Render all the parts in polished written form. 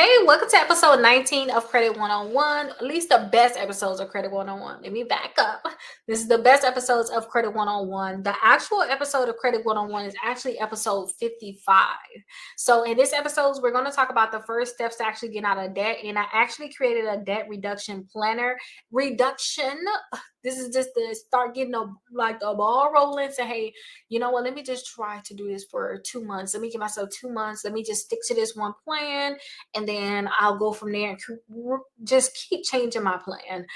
Hey, welcome to episode 19 of Credit 101, at least the best episodes of Credit 101. Let me back up. This is the best episodes of Credit 101. The actual episode of Credit 101 is actually episode 55. So in this episode, we're going to talk about the first steps to actually get out of debt. And I actually created a debt reduction planner. This is just to start getting the ball rolling. Say, hey, you know what? Let me just try to do this for 2 months. Let me give myself 2 months. Let me just stick to this one plan, and then I'll go from there and just keep changing my plan.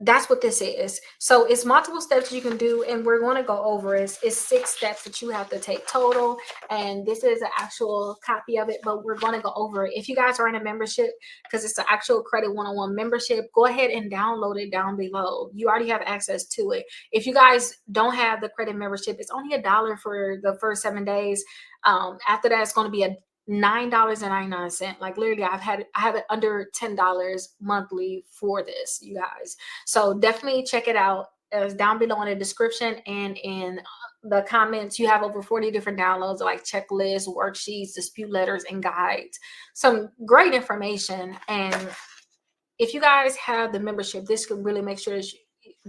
That's what this is. So it's multiple steps you can do, and we're going to go over it. It's 6 steps that you have to take total, and this is an actual copy of it, but we're going to go over it. If you guys are in a membership, because it's the actual Credit 101 membership, go ahead and download it down below. You already have access to it. If you guys don't have the credit membership, it's only $1 for the first 7 days. After that, it's going to be a $9.99. Like literally, I have it under $10 monthly for this, you guys. So definitely check it out. It's down below in the description and in the comments. You have over 40 different downloads like checklists, worksheets, dispute letters, and guides. Some great information. And if you guys have the membership, this can really make sure that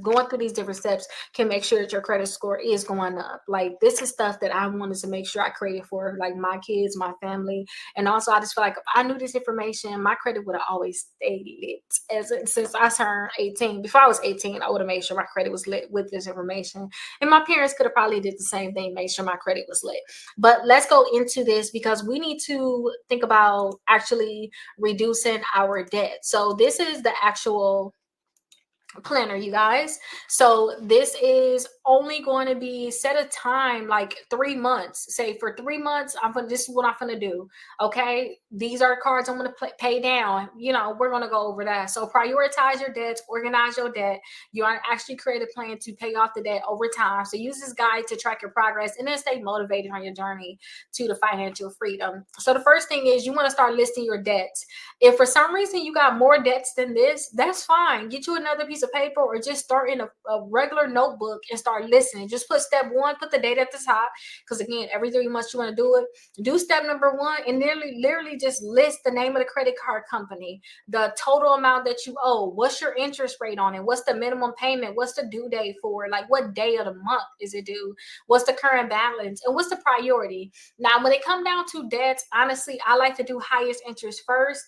going through these different steps can make sure that your credit score is going up. Like this is stuff that I wanted to make sure I created for like my kids, my family. And also I just feel like if I knew this information, my credit would have always stayed lit. Since I turned 18, before I was 18, I would have made sure my credit was lit with this information. And my parents could have probably did the same thing, made sure my credit was lit. But let's go into this because we need to think about actually reducing our debt. So this is the actual planner, you guys. So this is only going to be set a time like 3 months. Say for 3 months, this is what I'm gonna do. Okay, these are cards I'm gonna pay down. We're gonna go over that. So prioritize your debts, organize your debt. You are actually create a plan to pay off the debt over time. So use this guide to track your progress and then stay motivated on your journey to the financial freedom. So the first thing is you want to start listing your debts. If for some reason you got more debts than this, that's fine. Get you another piece of paper or just start in a regular notebook and start listening. Just put step 1, put the date at the top, because again, every 3 months you want to do it. Do step number 1 and literally just list the name of the credit card company, the total amount that you owe, what's your interest rate on it, what's the minimum payment, what's the due date for it, like what day of the month is it due, what's the current balance, and what's the priority. Now, when it come down to debts, honestly, I like to do highest interest first.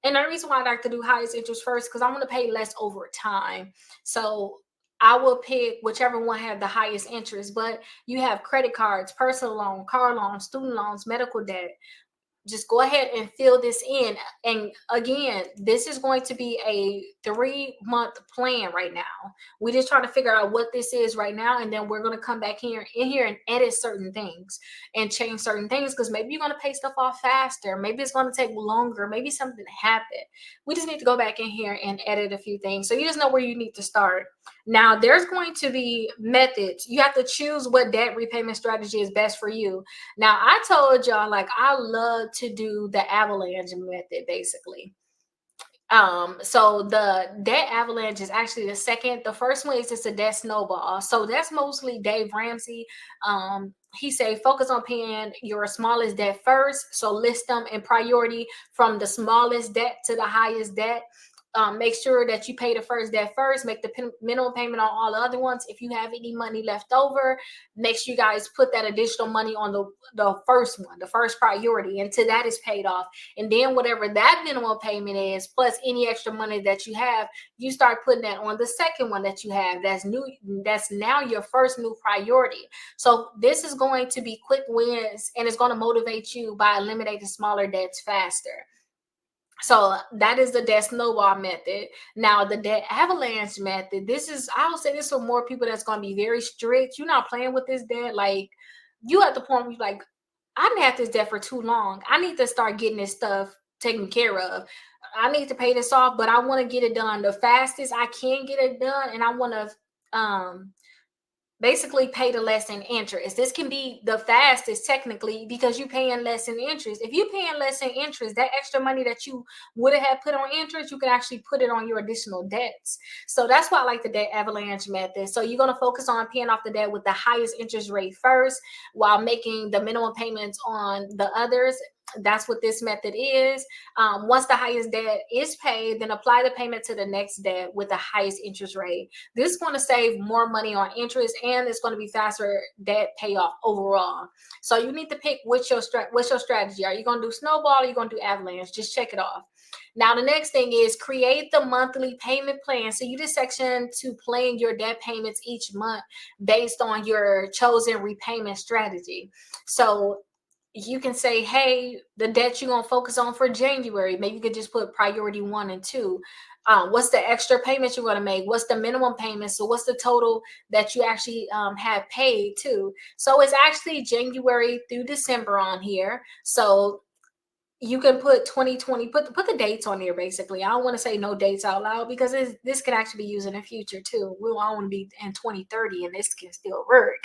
And the reason why I like to do highest interest first, because I want to pay less over time. So I will pick whichever one have the highest interest. But you have credit cards, personal loan, car loans, student loans, medical debt. Just go ahead and fill this in. And again, this is going to be a 3-month plan right now. We just trying to figure out what this is right now, and then we're going to come back in here and edit certain things and change certain things, because maybe you're going to pay stuff off faster, maybe it's going to take longer, maybe something happened. We just need to go back in here and edit a few things so you just know where you need to start. Now, there's going to be methods. You have to choose what debt repayment strategy is best for you. Now, I told y'all, like, I love to do the avalanche method, basically. So the debt avalanche is actually the second. The first one is just a debt snowball. So that's mostly Dave Ramsey. He say focus on paying your smallest debt first. So list them in priority from the smallest debt to the highest debt. Make sure that you pay the first debt first, make the minimum payment on all the other ones. If you have any money left over, make sure you guys put that additional money on the first one, the first priority, until that is paid off. And then whatever that minimum payment is, plus any extra money that you have, you start putting that on the second one that you have. That's now your first new priority. So this is going to be quick wins, and it's going to motivate you by eliminating smaller debts faster. So that is the debt snowball method. Now, the debt avalanche method, I would say this for more people that's going to be very strict. You're not playing with this debt. Like, you at the point where you're like, I've had this debt for too long. I need to start getting this stuff taken care of. I need to pay this off, but I want to get it done the fastest I can get it done. And I want to basically pay the less in interest. This can be the fastest technically because you're paying less in interest. If you're paying less in interest, that extra money that you would have put on interest, you can actually put it on your additional debts. So that's why I like the debt avalanche method. So you're going to focus on paying off the debt with the highest interest rate first while making the minimum payments on the others. That's what this method is. Once the highest debt is paid, then apply the payment to the next debt with the highest interest rate. This is going to save more money on interest, and it's going to be faster debt payoff overall. So you need to pick what's your strategy. Are you going to do snowball, or are you going to do avalanche? Just check it off. Now, the next thing is create the monthly payment plan. So you use this section to plan your debt payments each month based on your chosen repayment strategy. So you can say, hey, the debt you're going to focus on for January, maybe you could just put priority 1 and 2. What's the extra payments you're going to make? What's the minimum payment? So what's the total that you actually have paid too? So it's actually January through December on here. So you can put 2020, put the dates on here. Basically, I don't want to say no dates out loud because this can actually be used in the future too. We don't want to be in 2030 and this can still work.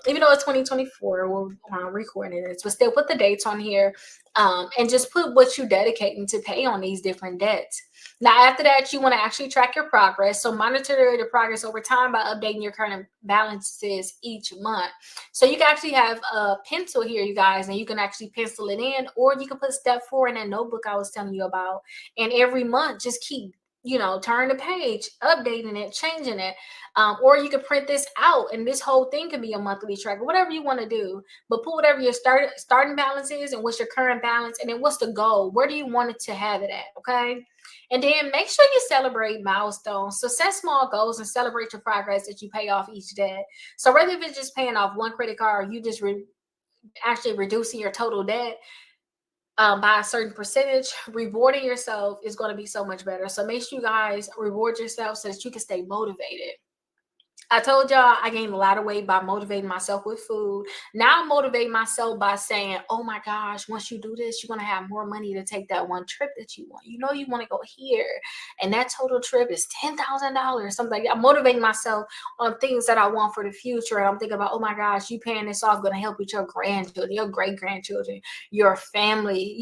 Even though it's 2024, we're recording this, but still put the dates on here, and just put what you're dedicating to pay on these different debts. Now, after that, you want to actually track your progress. So monitor the progress over time by updating your current balances each month. So you can actually have a pencil here, you guys, and you can actually pencil it in, or you can put step 4 in that notebook I was telling you about. And every month, just keep, turn the page, updating it, changing it. Or you can print this out, and this whole thing can be a monthly tracker, whatever you want to do. But put whatever your starting balance is, and what's your current balance, and then what's the goal? Where do you want it to have it at? Okay. And then make sure you celebrate milestones. So set small goals and celebrate your progress as you pay off each debt. So whether if it's just paying off one credit card, or you just actually reducing your total debt by a certain percentage, rewarding yourself is going to be so much better. So make sure you guys reward yourself so that you can stay motivated. I told y'all I gained a lot of weight by motivating myself with food. Now I motivate myself by saying, oh my gosh, once you do this, you're going to have more money to take that one trip that you want. You want to go here. And that total trip is $10,000, something like that. I'm motivating myself on things that I want for the future. And I'm thinking about, oh my gosh, you paying this off going to help with your grandchildren, your great grandchildren, your family,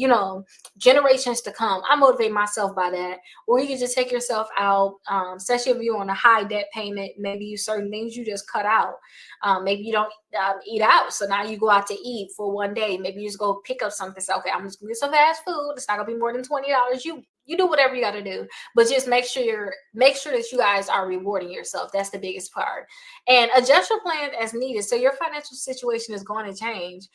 generations to come. I motivate myself by that. Or you can just take yourself out, especially if you're on a high debt payment. Maybe you certain things you just cut out. Maybe you don't eat out, so now you go out to eat for one day. Maybe you just go pick up something. Say, okay, I'm just gonna get some fast food. It's not gonna be more than $20. You do whatever you got to do, but just make sure that you guys are rewarding yourself. That's the biggest part. And adjust your plan as needed. So your financial situation is going to change.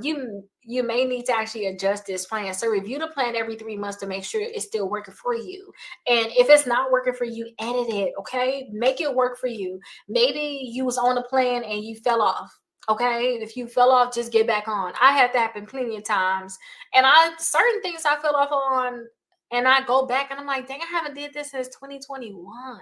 You may need to actually adjust this plan. So review the plan every 3 months to make sure it's still working for you. And if it's not working for you, edit it. Okay, make it work for you. Maybe you was on a plan and you fell off. Okay, if you fell off, just get back on. I had that happen plenty of times, and certain things I fell off on, and I go back and I'm like, dang, I haven't did this since 2021.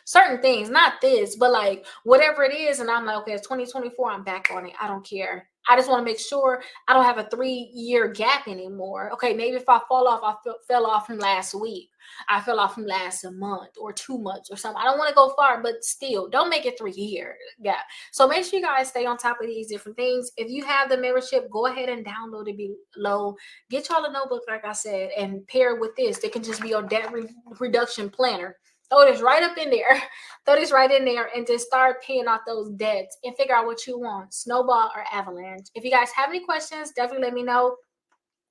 Certain things, not this, but like whatever it is, and I'm like, okay, it's 2024. I'm back on it. I don't care. I just want to make sure I don't have a 3-year gap anymore. Okay, maybe if I fall off, I fell off from last week. I fell off from last month or 2 months or something. I don't want to go far, but still, don't make it 3 years gap. So make sure you guys stay on top of these different things. If you have the membership, go ahead and download it below. Get y'all a notebook, like I said, and pair it with this. They can just be your debt reduction planner. Throw this right up in there. Throw this right in there and just start paying off those debts and figure out what you want, snowball or avalanche. If you guys have any questions, definitely let me know.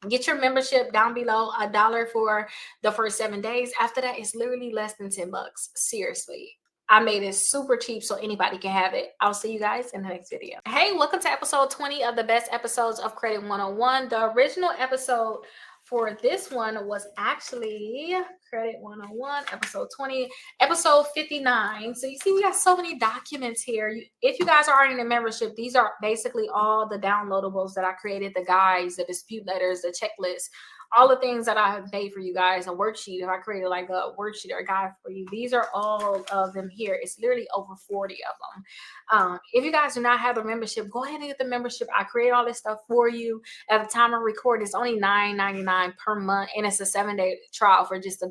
Get your membership down below, $1 for the first 7 days. After that, it's literally less than $10. Seriously. I made it super cheap so anybody can have it. I'll see you guys in the next video. Hey, welcome to episode 20 of the best episodes of Credit 101. The original episode for this one was actually Credit 101, episode 20, episode 59. So you see, we got so many documents here. If you guys are already in a membership, these are basically all the downloadables that I created, the guides, the dispute letters, the checklist, all the things that I have made for you guys, a worksheet. If I created like a worksheet or a guide for you, these are all of them here. It's literally over 40 of them. If you guys do not have a membership, go ahead and get the membership. I create all this stuff for you. At the time I record, it's only $9.99 per month, and it's a 7-day trial for just $1.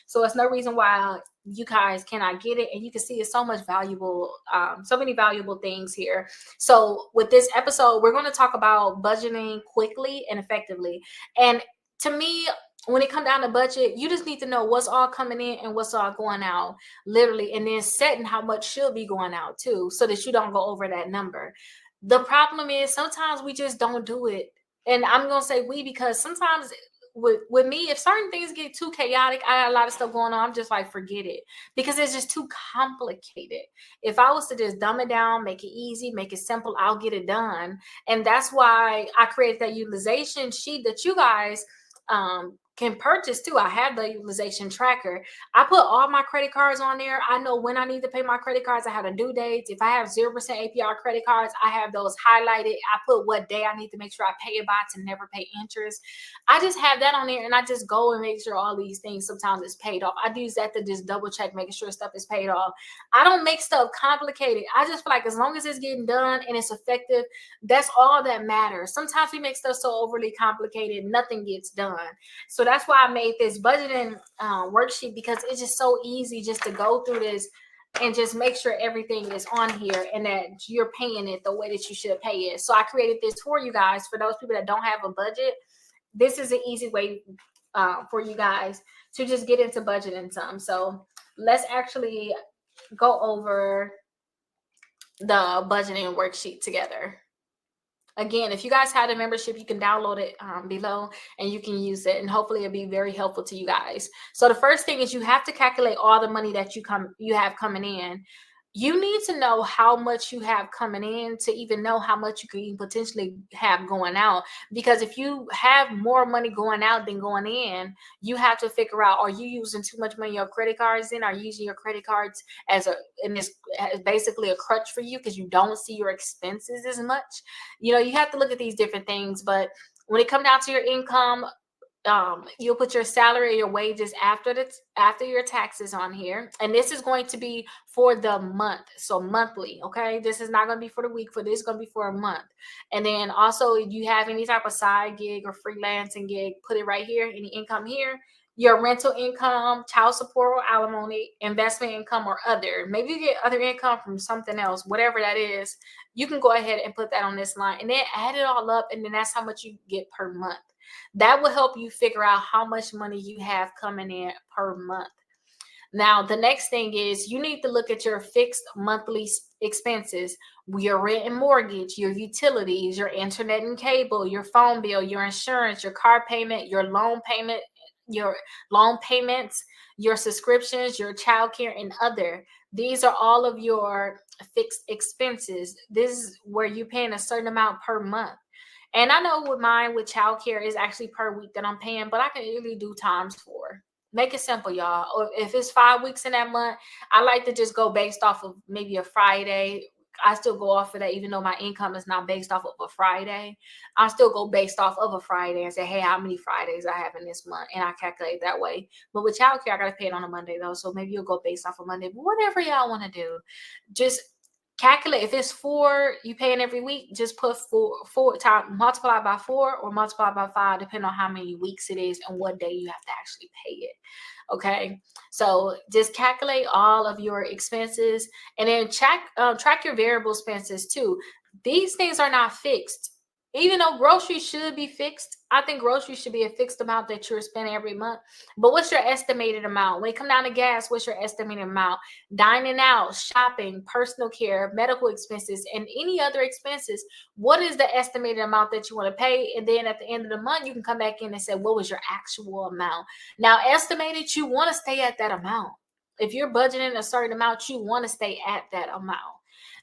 So it's no reason why you guys cannot get it. And you can see it's so much valuable, so many valuable things here. So with this episode, we're going to talk about budgeting quickly and effectively. And to me, when it comes down to budget, you just need to know what's all coming in and what's all going out, literally, and then setting how much should be going out too, so that you don't go over that number. The problem is sometimes we just don't do it. And I'm gonna say we because sometimes with me, if certain things get too chaotic, I got a lot of stuff going on, I'm just like, forget it, because it's just too complicated. If I was to just dumb it down, make it easy, make it simple, I'll get it done. And that's why I created that utilization sheet that you guys can purchase too. I have the utilization tracker. I put all my credit cards on there. I know when I need to pay my credit cards. I have a due dates. If I have 0% APR credit cards, I have those highlighted. I put what day I need to make sure I pay it by to never pay interest. I just have that on there, and I just go and make sure all these things sometimes is paid off. I use that to just double check, making sure stuff is paid off. I don't make stuff complicated. I just feel like as long as it's getting done and it's effective, that's all that matters. Sometimes we make stuff so overly complicated, nothing gets done. So that's why I made this budgeting worksheet, because it's just so easy just to go through this and just make sure everything is on here and that you're paying it the way that you should pay it. So I created this for you guys. For those people that don't have a budget, this is an easy way for you guys to just get into budgeting some. So let's actually go over the budgeting worksheet together. Again, if you guys have a membership, you can download it below and you can use it, and hopefully it'll be very helpful to you guys. So the first thing is you have to calculate all the money that you have coming in. You need to know how much you have coming in to even know how much you can potentially have going out. Because if you have more money going out than going in, you have to figure out, are you using too much money on your credit cards in? Are you using your credit cards as basically a crutch for you because you don't see your expenses as much? You know, you have to look at these different things. But when it comes down to your income, you'll put your salary or your wages after your taxes on here, and this is going to be for the month, so monthly. Okay, this is not going to be for the week. For this is going to be for a month. And then also, if you have any type of side gig or freelancing gig, put it right here. Any income here, your rental income, child support or alimony, investment income, or other. Maybe you get other income from something else, whatever that is. You can go ahead and put that on this line, and then add it all up, and then that's how much you get per month. That will help you figure out how much money you have coming in per month. Now, the next thing is you need to look at your fixed monthly expenses, your rent and mortgage, your utilities, your internet and cable, your phone bill, your insurance, your car payment, your loan payments, your subscriptions, your childcare, and other. These are all of your fixed expenses. This is where you're paying a certain amount per month. And I know with mine, with childcare, is actually per week that I'm paying, but I can easily do ×4. Make it simple, y'all. Or if it's 5 weeks in that month, I like to just go based off of maybe a Friday. I still go off of that, even though my income is not based off of a Friday. I still go based off of a Friday and say, hey, how many Fridays I have in this month? And I calculate that way. But with childcare, I got to pay it on a Monday, though. So maybe you'll go based off of Monday. But whatever y'all want to do, just calculate. If it's 4 you paying every week, just put four time, multiply by 4 or multiply by 5, depending on how many weeks it is and what day you have to actually pay it. Okay, so just calculate all of your expenses, and then track your variable expenses too. These things are not fixed. Even though groceries should be fixed, I think groceries should be a fixed amount that you're spending every month. But what's your estimated amount? When it comes down to gas, what's your estimated amount? Dining out, shopping, personal care, medical expenses, and any other expenses, what is the estimated amount that you want to pay? And then at the end of the month, you can come back in and say, what was your actual amount? Now, estimated, you want to stay at that amount. If you're budgeting a certain amount, you want to stay at that amount.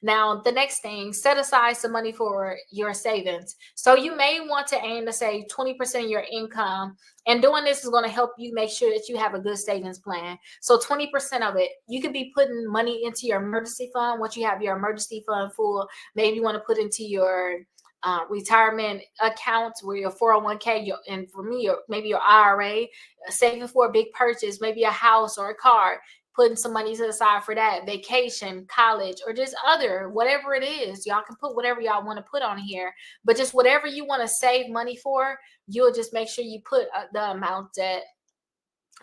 Now, the next thing, set aside some money for your savings. So you may want to aim to save 20% of your income. And doing this is going to help you make sure that you have a good savings plan. So 20% of it, you could be putting money into your emergency fund. Once you have your emergency fund full, maybe you want to put into your retirement accounts, where your 401k, and for me, maybe your IRA, saving for a big purchase, maybe a house or a car, putting some money to the side for that, vacation, college, or just other, whatever it is. Y'all can put whatever y'all want to put on here, but just whatever you want to save money for, you'll just make sure you put the amount that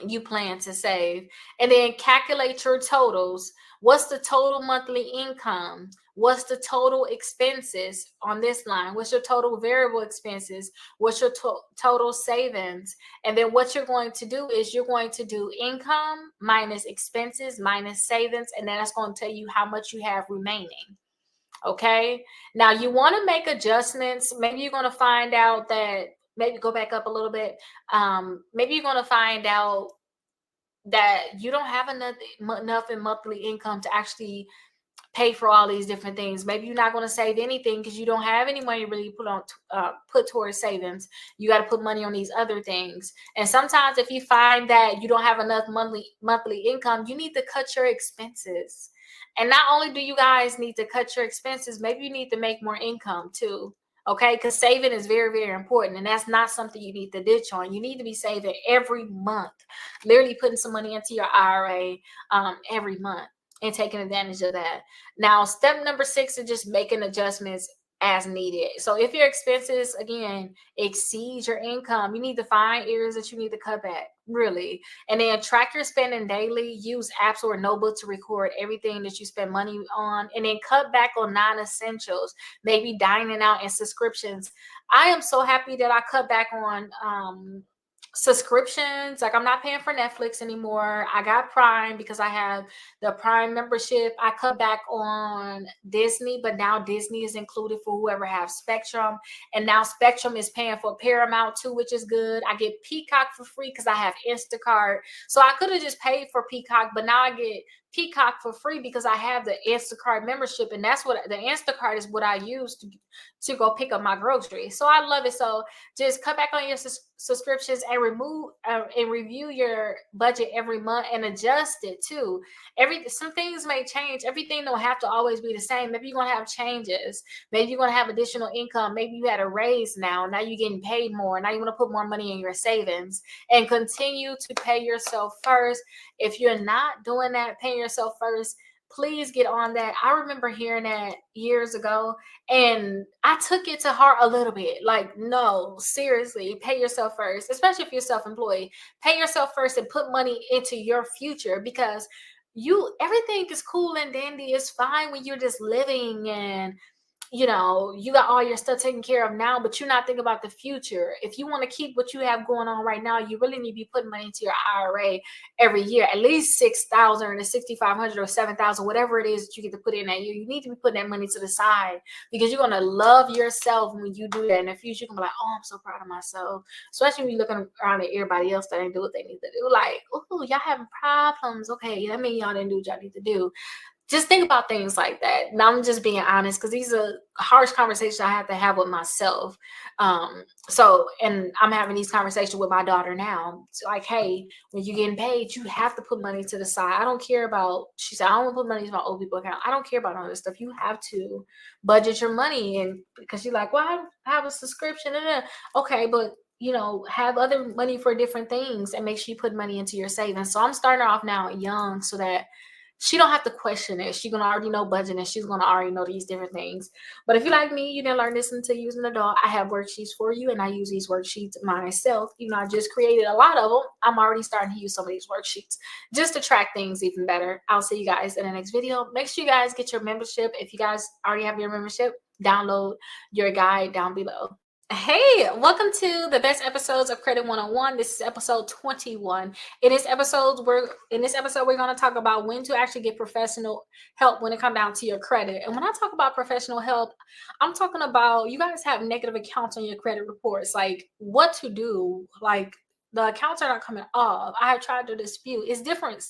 you plan to save. And then calculate your totals. What's the total monthly income? What's the total expenses on this line? What's your total variable expenses? What's your total savings? And then what you're going to do is you're going to do income minus expenses minus savings, and then that's going to tell you how much you have remaining. Okay. Now you want to make adjustments. Maybe you're going to find out that, maybe go back up a little bit. Maybe you're going to find out that you don't have enough in monthly income to actually pay for all these different things. Maybe you're not going to save anything because you don't have any money really put towards savings. You got to put money on these other things. And sometimes if you find that you don't have enough monthly income, you need to cut your expenses. And not only do you guys need to cut your expenses, maybe you need to make more income too. Okay, because saving is very, very important, and that's not something you need to ditch on. You need to be saving every month, literally putting some money into your IRA every month and taking advantage of that. Now, step number 6 is just making adjustments as needed. So if your expenses, again, exceed your income, you need to find areas that you need to cut back, really. And then track your spending daily. Use apps or a notebook to record everything that you spend money on. And then cut back on non-essentials, maybe dining out and subscriptions. I am so happy that I cut back on subscriptions. Like, I'm not paying for Netflix anymore. I got Prime because I have the Prime membership. I cut back on Disney, but now Disney is included for whoever has Spectrum, and now Spectrum is paying for Paramount too, which is good. I get Peacock for free because I have Instacart. So I could have just paid for Peacock, but now I get Peacock for free because I have the Instacart membership, and that's what the Instacart is what I use to go pick up my groceries. So I love it. So just cut back on your subscriptions and remove and review your budget every month and adjust it too. Some things may change. Everything don't have to always be the same. Maybe you're gonna have changes. Maybe you're gonna have additional income. Maybe you had a raise now. Now you're getting paid more. Now you want to put more money in your savings, and continue to pay yourself first. If you're not doing that, paying yourself first, please get on that. I remember hearing that years ago, and I took it to heart a little bit. Like, no, seriously, pay yourself first, especially if you're self-employed. Pay yourself first and put money into your future, because everything is cool and dandy. It's fine when you're just living and you got all your stuff taken care of now, but you're not thinking about the future. If you want to keep what you have going on right now, you really need to be putting money into your IRA every year, at least 6,000 or 6,500 or 7,000, whatever it is that you get to put in that year. You need to be putting that money to the side, because you're going to love yourself when you do that in the future. You're going to be like, oh, I'm so proud of myself. Especially when you're looking around at everybody else that ain't do what they need to do. Like, oh, y'all having problems. Okay, that means y'all didn't do what y'all need to do. Just think about things like that. Now, I'm just being honest, because these are harsh conversations I have to have with myself. And I'm having these conversations with my daughter now. It's like, hey, when you're getting paid, you have to put money to the side. I don't care about, she said, I don't want to put money in my old people account. I don't care about all this stuff. You have to budget your money. And because you're like, well, I have a subscription. Okay, but have other money for different things, and make sure you put money into your savings. So I'm starting off now young, so that she don't have to question it. She's gonna already know budgeting. She's gonna already know these different things. But if you like me, you didn't learn this until you was an adult. I have worksheets for you, and I use these worksheets myself. I just created a lot of them. I'm already starting to use some of these worksheets just to track things even better. I'll see you guys in the next video. Make sure you guys get your membership. If you guys already have your membership, download your guide down below. Hey, welcome to the best episodes of Credit 101. This is episode 21. In this episode, we're going to talk about when to actually get professional help when it comes down to your credit. And when I talk about professional help, I'm talking about, you guys have negative accounts on your credit reports, like what to do. Like, the accounts are not coming off. I have tried to dispute. It's different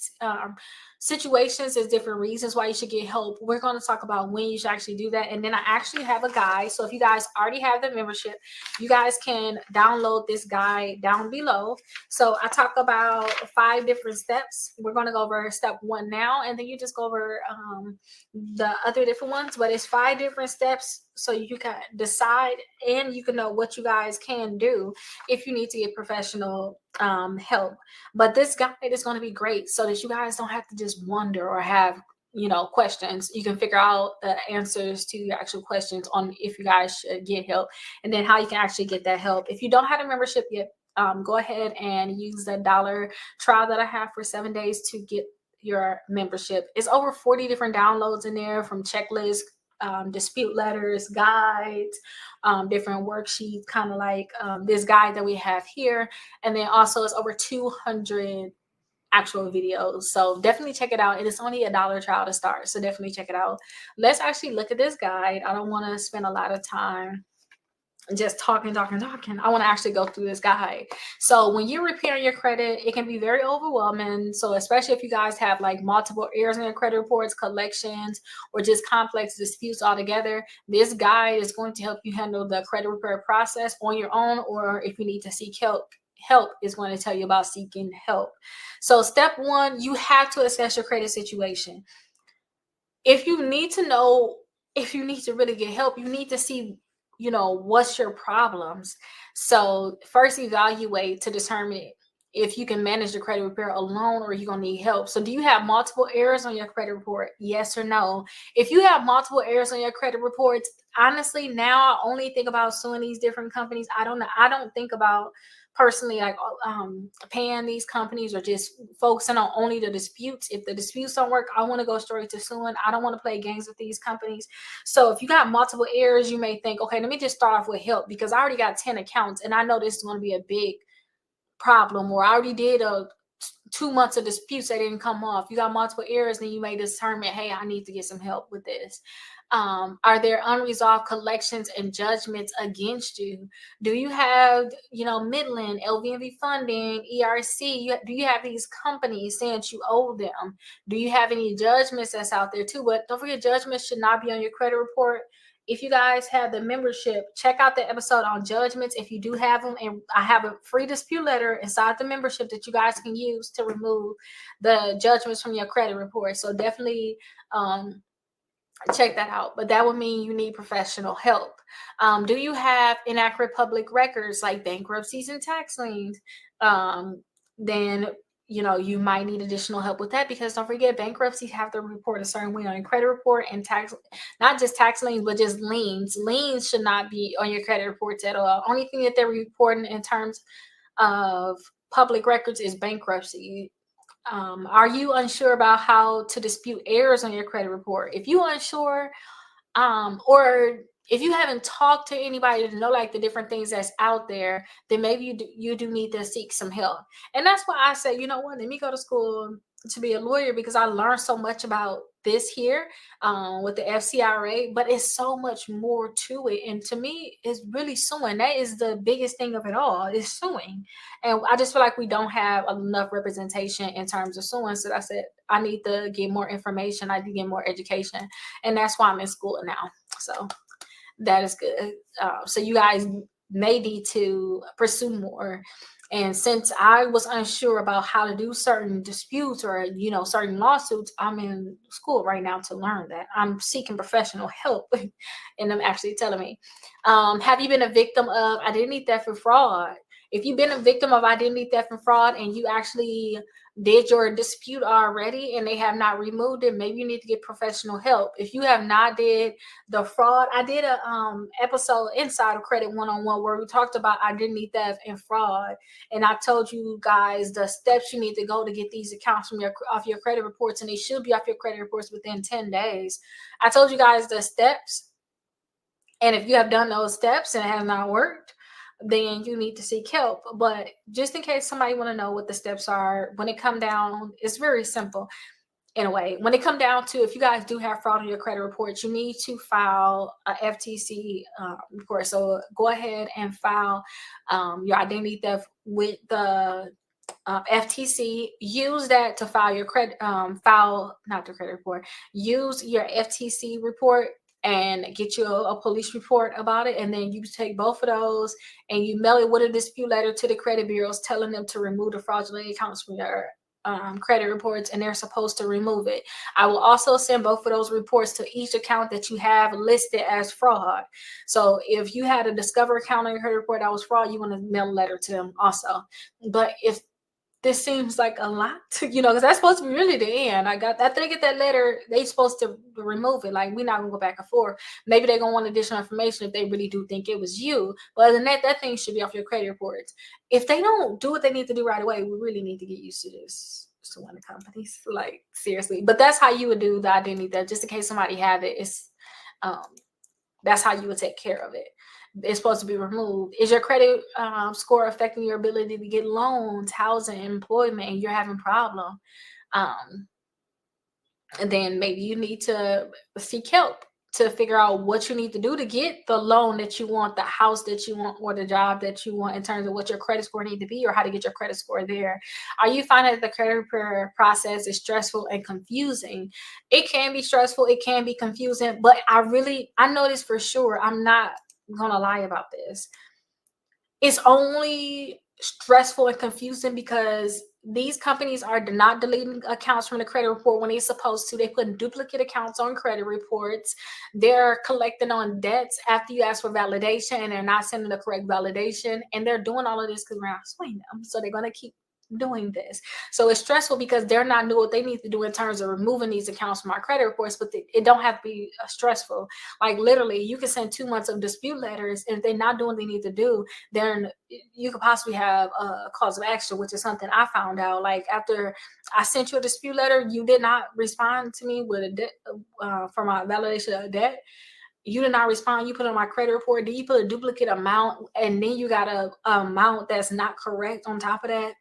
situations. There's different reasons why you should get help. We're going to talk about when you should actually do that. And then I actually have a guide. So if you guys already have the membership, you guys can download this guide down below. So I talk about 5 different steps. We're going to go over step 1 now, and then you just go over the other different ones. But it's 5 different steps, so you can decide and you can know what you guys can do if you need to get professional help. But this guide is going to be great, so that you guys don't have to just wonder or have questions. You can figure out the answers to your actual questions on if you guys should get help, and then how you can actually get that help. If you don't have a membership yet, go ahead and use the $1 trial that I have for 7 days to get your membership. It's over 40 different downloads in there, from checklists, dispute letters, guides, different worksheets, kind of like this guide that we have here. And then also it's over 200 actual videos. So definitely check it out. It is only $1 trial to start. So definitely check it out. Let's actually look at this guide. I don't want to spend a lot of time just talking. I want to actually go through this guide. So when you're repairing your credit, it can be very overwhelming. So especially if you guys have like multiple errors in your credit reports, collections, or just complex disputes altogether, this guide is going to help you handle the credit repair process on your own, or if you need to seek help is going to tell you about seeking help. So step one, you have to assess your credit situation. If you need to know, if you need to really get help, you need to see, what's your problems. So first evaluate to determine if you can manage the credit repair alone or you're going to need help. So do you have multiple errors on your credit report? Yes or no? If you have multiple errors on your credit reports, honestly, now I only think about suing these different companies. I don't think about personally like paying these companies or just focusing on only the disputes. If the disputes don't work, I want to go straight to suing. I don't want to play games with these companies. So if you got multiple errors, you may think, okay, let me just start off with help, because I already got 10 accounts and I know this is going to be a big problem, or I already did 2 months of disputes that didn't come off. You got multiple errors, then you may determine, hey, I need to get some help with this. Are there unresolved collections and judgments against you? Do you have, Midland, LVMV funding, ERC? Do you have these companies saying that you owe them? Do you have any judgments that's out there too? But don't forget, judgments should not be on your credit report. If you guys have the membership, check out the episode on judgments if you do have them. And I have a free dispute letter inside the membership that you guys can use to remove the judgments from your credit report. So definitely check that out. But that would mean you need professional help. Do you have inaccurate public records like bankruptcies and tax liens? Then you might need additional help with that, because don't forget, bankruptcy have to report a certain way on your credit report, and tax, not just tax liens, but just liens. Liens should not be on your credit reports at all. Only thing that they're reporting in terms of public records is bankruptcy. Are you unsure about how to dispute errors on your credit report? If you're unsure, or if you haven't talked to anybody to know like the different things that's out there, then maybe you do need to seek some help. And that's why I say, you know what, let me go to school to be a lawyer, because I learned so much about this here with the FCRA, but it's so much more to it. And to me, it's really suing. That is the biggest thing of it all, is suing. And I just feel like we don't have enough representation in terms of suing. So I said, I need to get more information. I need to get more education. And that's why I'm in school now. So that is good. So you guys may need to pursue more. And since I was unsure about how to do certain disputes or, certain lawsuits, I'm in school right now to learn that. I'm seeking professional help. And I'm actually telling me, have you been a victim of identity theft or fraud? If you've been a victim of identity theft and fraud and you actually did your dispute already and they have not removed it, maybe you need to get professional help. If you have not did the fraud, I did a episode inside of Credit 101 where we talked about identity theft and fraud, and I told you guys the steps you need to go to get these accounts from off your credit reports, and they should be off your credit reports within 10 days. I told you guys the steps, and if you have done those steps and it has not worked, then you need to seek help. But just in case somebody want to know what the steps are, when it come down, it's very simple in a way. When it come down to, if you guys do have fraud on your credit reports, you need to file a FTC report. So go ahead and file your identity theft with the FTC. Use that to file your credit, not the credit report. Use your FTC report and get you a police report about it, and then you take both of those and you mail it with a dispute letter to the credit bureaus telling them to remove the fraudulent accounts from your credit reports, and they're supposed to remove it. I will also send both of those reports to each account that you have listed as fraud. So if you had a Discover account on your credit report that was fraud, you want to mail a letter to them also. But if this seems like a lot, because that's supposed to be really the end. After they get that letter, they supposed to remove it. Like, we're not gonna go back and forth. Maybe they're gonna want additional information if they really do think it was you. But other than that, that thing should be off your credit reports. If they don't do what they need to do right away, we really need to get used to this. So one of the companies, like, seriously. But that's how you would do the identity theft, just in case somebody have it. It's that's how you would take care of it. It's supposed to be removed. Is your credit score affecting your ability to get loans, housing, employment, and you're having problem? Um, and then maybe you need to seek help to figure out what you need to do to get the loan that you want, the house that you want, or the job that you want, in terms of what your credit score need to be or how to get your credit score there. Are you finding that the credit repair process is stressful and confusing? It can be stressful, it can be confusing, but I know this for sure. I'm not gonna lie about this. It's only stressful and confusing because these companies are not deleting accounts from the credit report when they're supposed to. They put duplicate accounts on credit reports. They're collecting on debts after you ask for validation, and they're not sending the correct validation. And they're doing all of this because we're not suing them. So they're going to keep doing this. So it's stressful because they're not doing what they need to do in terms of removing these accounts from our credit reports, but it don't have to be stressful. Like literally, you can send 2 months of dispute letters, and if they're not doing what they need to do, then you could possibly have a cause of action, which is something I found out. Like after I sent you a dispute letter, you did not respond to me with a debt for my validation of debt. You did not respond. You put on my credit report. Then you put a duplicate amount, and then you got a amount that's not correct on top of that.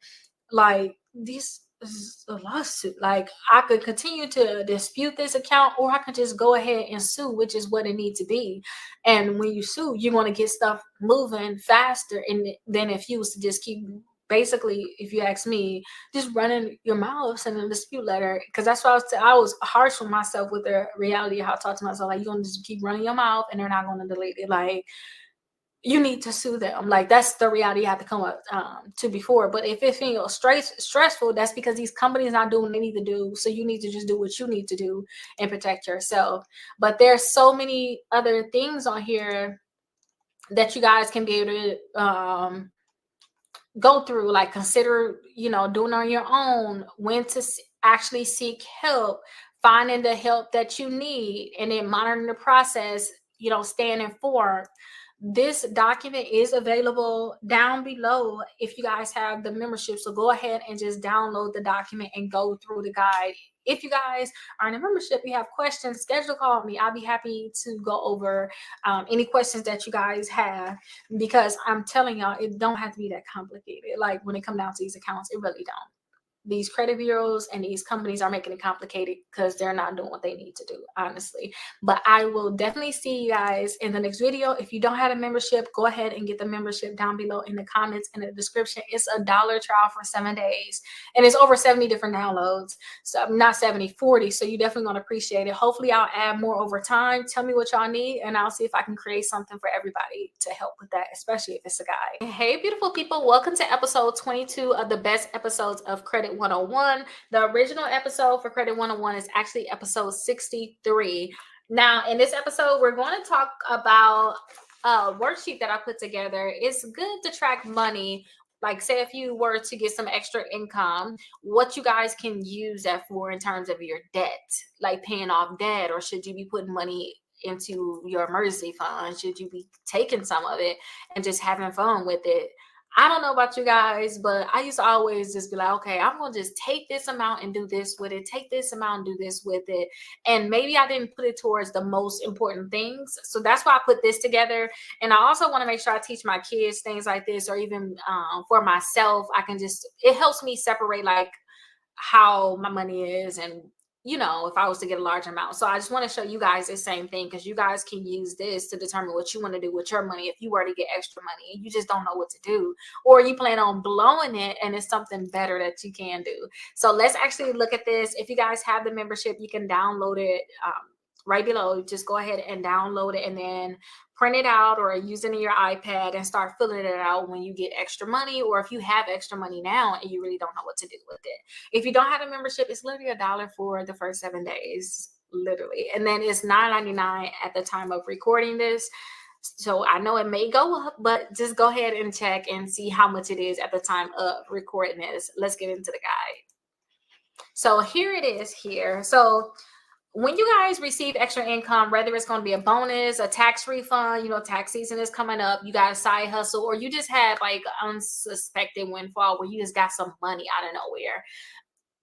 Like this is a lawsuit. Like I could continue to dispute this account, or I could just go ahead and sue, which is what it needs to be. And when you sue, you want to get stuff moving faster, and than if you was to just keep, basically, if you ask me, just running your mouth, sending a dispute letter. Because that's what I was harsh with myself with the reality of how I talk to myself. Like you're gonna just keep running your mouth, and they're not gonna delete it. Like you need to sue them. Like that's the reality you have to come up to before. But if it feels stressful, that's because these companies not doing what they need to do. So you need to just do what you need to do and protect yourself. But there's so many other things on here that you guys can be able to go through, like consider, doing on your own, when to actually seek help, finding the help that you need, and then monitoring the process, staying informed. This document is available down below if you guys have the membership. So go ahead and just download the document and go through the guide. If you guys are in a membership, you have questions, schedule a call with me. I'll be happy to go over any questions that you guys have, because I'm telling y'all, it don't have to be that complicated. Like when it comes down to these accounts, it really don't. These credit bureaus and these companies are making it complicated because they're not doing what they need to do, honestly. But I will definitely see you guys in the next video. If you don't have a membership, go ahead and get the membership down below in the comments and the description. It's $1 trial for 7 days, and it's over 70 different downloads. So not 70, 40. So you definitely gonna appreciate it. Hopefully I'll add more over time. Tell me what y'all need, and I'll see if I can create something for everybody to help with that, especially if it's a guy. Hey, beautiful people, welcome to episode 22 of the best episodes of Credit 101. The original episode for Credit 101 is actually episode 63. Now, in this episode, we're going to talk about a worksheet that I put together. It's good to track money. Like, say if you were to get some extra income, what you guys can use that for in terms of your debt, like paying off debt, or should you be putting money into your emergency fund? Should you be taking some of it and just having fun with it? I don't know about you guys, but I used to always just be like, okay, I'm going to just take this amount and do this with it, take this amount and do this with it. And maybe I didn't put it towards the most important things. So that's why I put this together. And I also want to make sure I teach my kids things like this, or even for myself, it helps me separate like how my money is, and if I was to get a large amount. So I just want to show you guys the same thing, because you guys can use this to determine what you want to do with your money. If you were to get extra money and you just don't know what to do, or you plan on blowing it and it's something better that you can do. So let's actually look at this. If you guys have the membership, you can download it right below. Just go ahead and download it, and then print it out or use it in your iPad and start filling it out when you get extra money, or if you have extra money now and you really don't know what to do with it. If you don't have a membership, it's literally $1 for the first 7 days, literally. And then it's $9.99 at the time of recording this. So I know it may go up, but just go ahead and check and see how much it is at the time of recording this. Let's get into the guide. So here it is here. So when you guys receive extra income, whether it's going to be a bonus, a tax refund, tax season is coming up, you got a side hustle, or you just had like unsuspected windfall where you just got some money out of nowhere.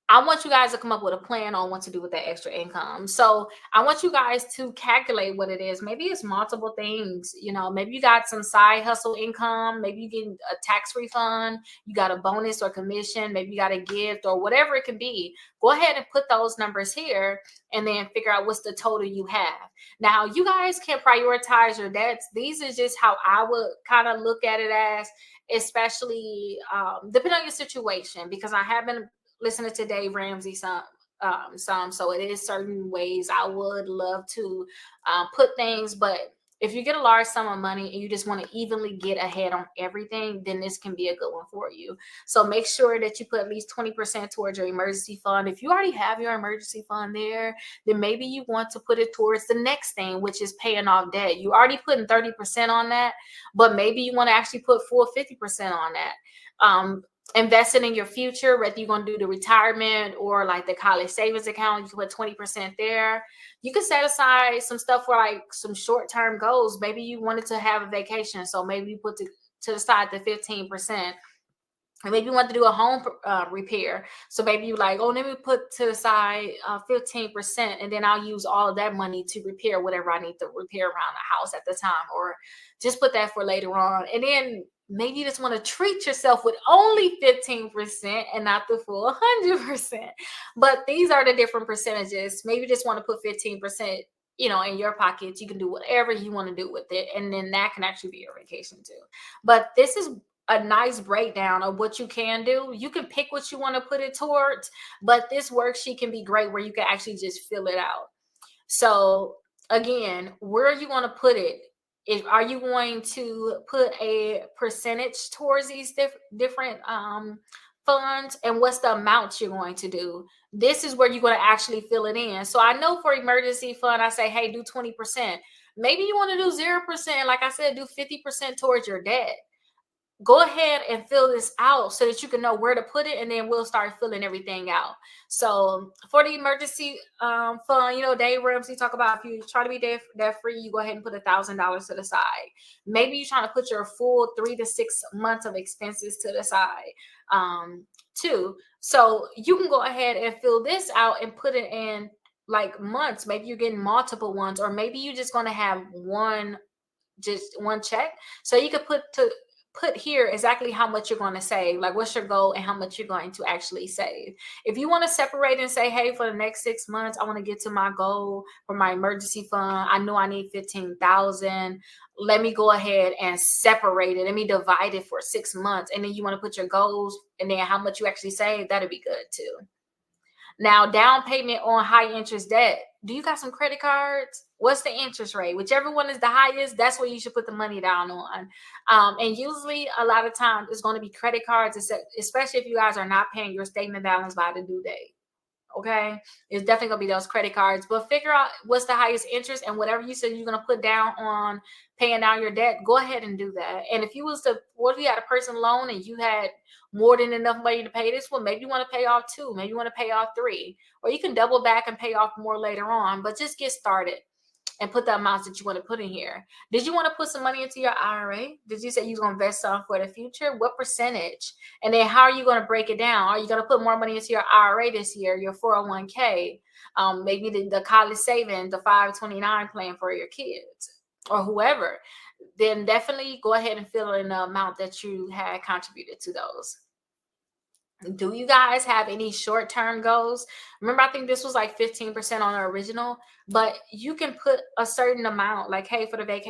I want you guys to come up with a plan on what to do with that extra income. So I want you guys to calculate what it is. Maybe it's multiple things. You know, maybe you got some side hustle income. Maybe you get a tax refund. You got a bonus or commission. Maybe you got a gift or whatever it can be. Go ahead and put those numbers here and then figure out what's the total you have. Now, you guys can prioritize your debts. These is just how I would kind of look at it as, especially depending on your situation, because I have been listening to Dave Ramsey some. So it is certain ways I would love to put things, but if you get a large sum of money and you just want to evenly get ahead on everything, then this can be a good one for you. So make sure that you put at least 20% towards your emergency fund. If you already have your emergency fund there, then maybe you want to put it towards the next thing, which is paying off debt. You already putting 30% on that, but maybe you want to actually put full 50% on that. Investing in your future, whether you're going to do the retirement or like the college savings account, you can put 20% there. You can set aside some stuff for like some short-term goals. Maybe you wanted to have a vacation, so maybe you put to the side the 15%. And maybe you want to do a home repair. So maybe you like, oh, let me put to the side 15%, and then I'll use all of that money to repair whatever I need to repair around the house at the time, or just put that for later on. And then maybe you just want to treat yourself with only 15% and not the full 100%. But these are the different percentages. Maybe you just want to put 15%, you know, in your pockets. You can do whatever you want to do with it. And then that can actually be your vacation too. But this is a nice breakdown of what you can do. You can pick what you want to put it towards, but this worksheet can be great where you can actually just fill it out. So again, where are you going to put it? Are you going to put a percentage towards these different funds, and what's the amount you're going to do? This is where you're going to actually fill it in. So I know for emergency fund, I say, hey, do 20%. Maybe you want to do 0%. Like I said, do 50% towards your debt. Go ahead and fill this out so that you can know where to put it, and then we'll start filling everything out. So for the emergency fund, you know, Dave Ramsey talk about, if you try to be debt free, you go ahead and put $1,000 to the side. Maybe you're trying to put your full 3 to 6 months of expenses to the side too. So you can go ahead and fill this out and put it in like months. Maybe you're getting multiple ones, or maybe you're just going to have one check. So you could put here exactly how much you're going to save, like what's your goal and how much you're going to actually save. If you want to separate and say, hey, for the next 6 months, I want to get to my goal for my emergency fund. I know I need 15,000. Let me go ahead and separate it. Let me divide it for 6 months. And then you want to put your goals and then how much you actually save. That'd be good too. Now, down payment on high interest debt. Do you got some credit cards? What's the interest rate? Whichever one is the highest, that's where you should put the money down on. And usually a lot of times it's going to be credit cards, especially if you guys are not paying your statement balance by the due date. Okay, it's definitely gonna be those credit cards, but figure out what's the highest interest, and whatever you said you're gonna put down on paying down your debt, go ahead and do that. And if you was to, what if you had a personal loan and you had more than enough money to pay this one, maybe you want to pay off 2, maybe you want to pay off 3, or you can double back and pay off more later on. But just get started and put the amounts that you want to put in here. Did you want to put some money into your IRA? Did you say you was going to invest some for the future? What percentage? And then how are you going to break it down? Are you going to put more money into your IRA this year, your 401k, maybe the college savings, the 529 plan for your kids or whoever? Then definitely go ahead and fill in the amount that you had contributed to those. Do you guys have any short-term goals? Remember, I think this was like 15% on the original, but you can put a certain amount, like, hey, for the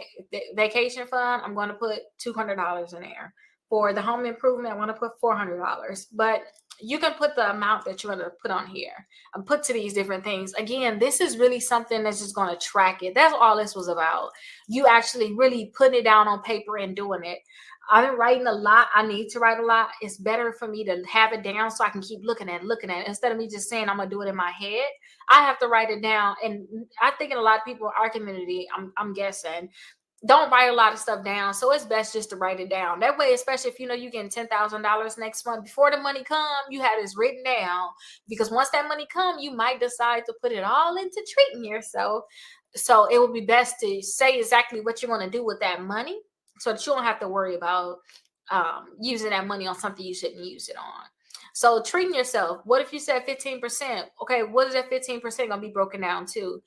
vacation fund, I'm going to put $200 in there. For the home improvement, I want to put $400. But you can put the amount that you want to put on here and put to these different things. Again, this is really something that's just going to track it. That's all this was about. You actually really putting it down on paper and doing it. I've been writing a lot. I need to write a lot. It's better for me to have it down so I can keep looking at it instead of me just saying I'm going to do it in my head. I have to write it down. And I think in a lot of people in our community, I'm guessing, don't write a lot of stuff down. So it's best just to write it down. That way, especially if you know you're getting $10,000 next month, before the money come, you have this written down. Because once that money come, you might decide to put it all into treating yourself. So it would be best to say exactly what you're going to do with that money, so that you don't have to worry about using that money on something you shouldn't use it on. So treating yourself. What if you said 15%? Okay, what is that 15% gonna be broken down to?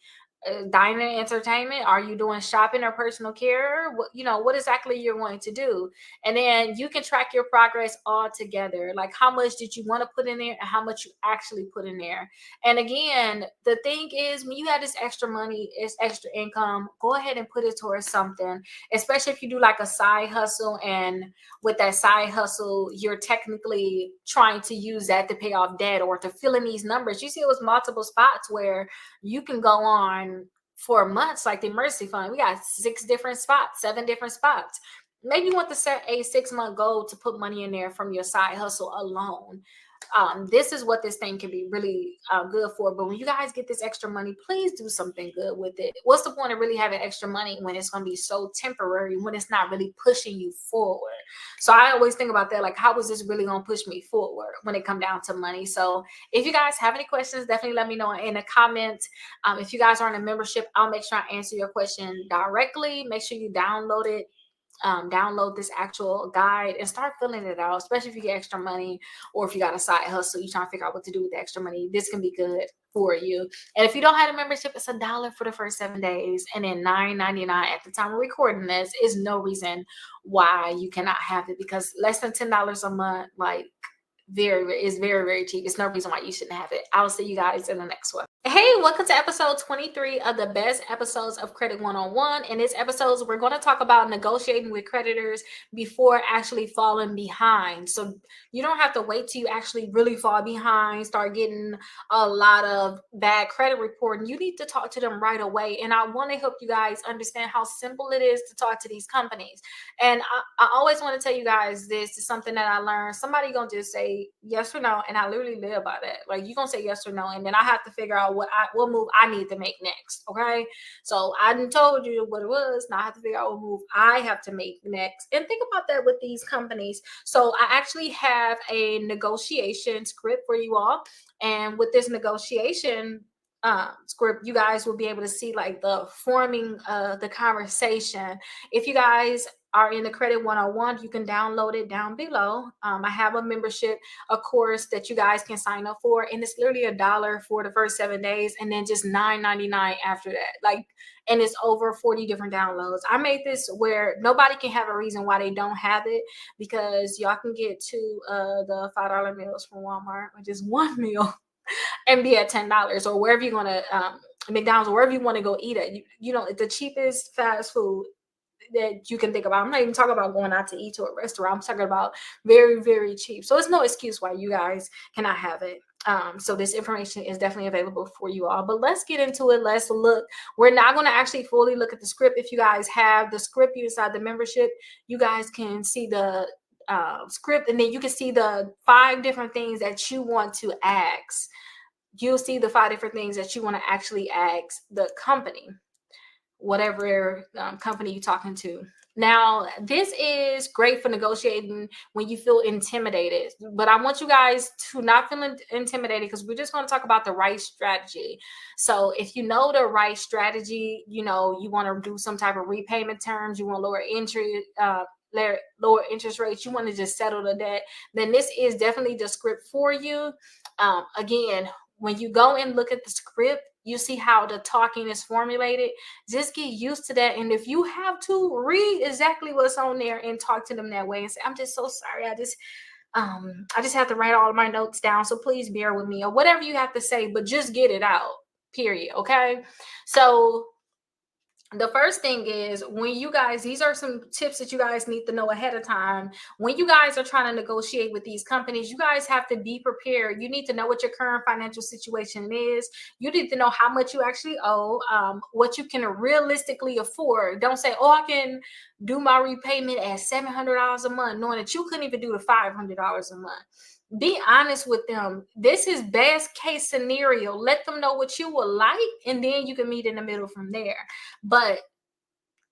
Dining and entertainment? Are you doing shopping or personal care? What exactly you're going to do? And then you can track your progress all together. Like, how much did you want to put in there and how much you actually put in there. And again, the thing is, when you have this extra money, it's extra income, go ahead and put it towards something, especially if you do like a side hustle. And with that side hustle, you're technically trying to use that to pay off debt or to fill in these numbers. You see, it was multiple spots where you can go on for months, like the emergency fund. We got 6 different spots, 7 different spots. Maybe you want to set a 6-month goal to put money in there from your side hustle alone. This is what this thing can be really good for. But when you guys get this extra money, please do something good with it. What's the point of really having extra money when it's going to be so temporary, when it's not really pushing you forward? So I always think about that, like, how is this really going to push me forward when it come down to money? So if you guys have any questions, definitely let me know in the comments. If you guys are in a membership, I'll make sure I answer your question directly. Make sure you download it. Download this actual guide and start filling it out, especially if you get extra money or if you got a side hustle, you're trying to figure out what to do with the extra money. This can be good for you. And if you don't have a membership, it's $1 for the first 7 days and then $9.99 at the time of recording this. Is no reason why you cannot have it, because less than $10 a month, like, is very, very cheap. It's no reason why you shouldn't have it. I'll see you guys in the next one. Hey, welcome to episode 23 of the best episodes of Credit 101. In this episode, we're going to talk about negotiating with creditors before actually falling behind. So you don't have to wait till you actually really fall behind, start getting a lot of bad credit reporting. You need to talk to them right away. And I want to help you guys understand how simple it is to talk to these companies. And I always want to tell you guys, this is something that I learned. Somebody going to just say yes or no, and I literally live by that. Like, you're going to say yes or no, and then I have to figure out what move I need to make next. Okay, so I done told you what it was. Now I have to figure out what move I have to make next. And think about that with these companies. So I actually have a negotiation script for you all, and with this negotiation script, you guys will be able to see like the forming the conversation. If you guys are in the Credit 101, you can download it down below. I have a membership, a course that you guys can sign up for, and it's literally $1 for the first 7 days and then just $9.99 after that. Like, and it's over 40 different downloads. I made this where nobody can have a reason why they don't have it, because y'all can get the $5 meals from Walmart, which is one meal, and be at $10, or wherever you're gonna McDonald's, or wherever you want to go eat at. The cheapest fast food that you can think about. I'm not even talking about going out to eat to a restaurant. I'm talking about very, very cheap. So it's no excuse why you guys cannot have it. So this information is definitely available for you all. But let's get into it. Let's look. We're not going to actually fully look at the script. If you guys have the script inside the membership, you guys can see the script, and then you can see the 5 different things that you want to ask. You'll see the 5 different things that you want to actually ask the company, whatever company you're talking to. Now, this is great for negotiating when you feel intimidated, but I want you guys to not feel intimidated, because we're just going to talk about the right strategy. So if you know the right strategy, you want to do some type of repayment terms, you want lower interest rates, you want to just settle the debt, then this is definitely the script for you. Again, when you go and look at the script, you see how the talking is formulated. Just get used to that. And if you have to, read exactly what's on there and talk to them that way and say, I'm just so sorry. I just have to write all of my notes down, so please bear with me, or whatever you have to say, but just get it out, period. Okay. So the first thing is, when you guys, these are some tips that you guys need to know ahead of time. When you guys are trying to negotiate with these companies, you guys have to be prepared. You need to know what your current financial situation is. You need to know how much you actually owe, what you can realistically afford. Don't say, oh, I can do my repayment at $700 a month, knowing that you couldn't even do the $500 a month. Be honest with them. This is best case scenario. Let them know what you would like, and then you can meet in the middle from there. But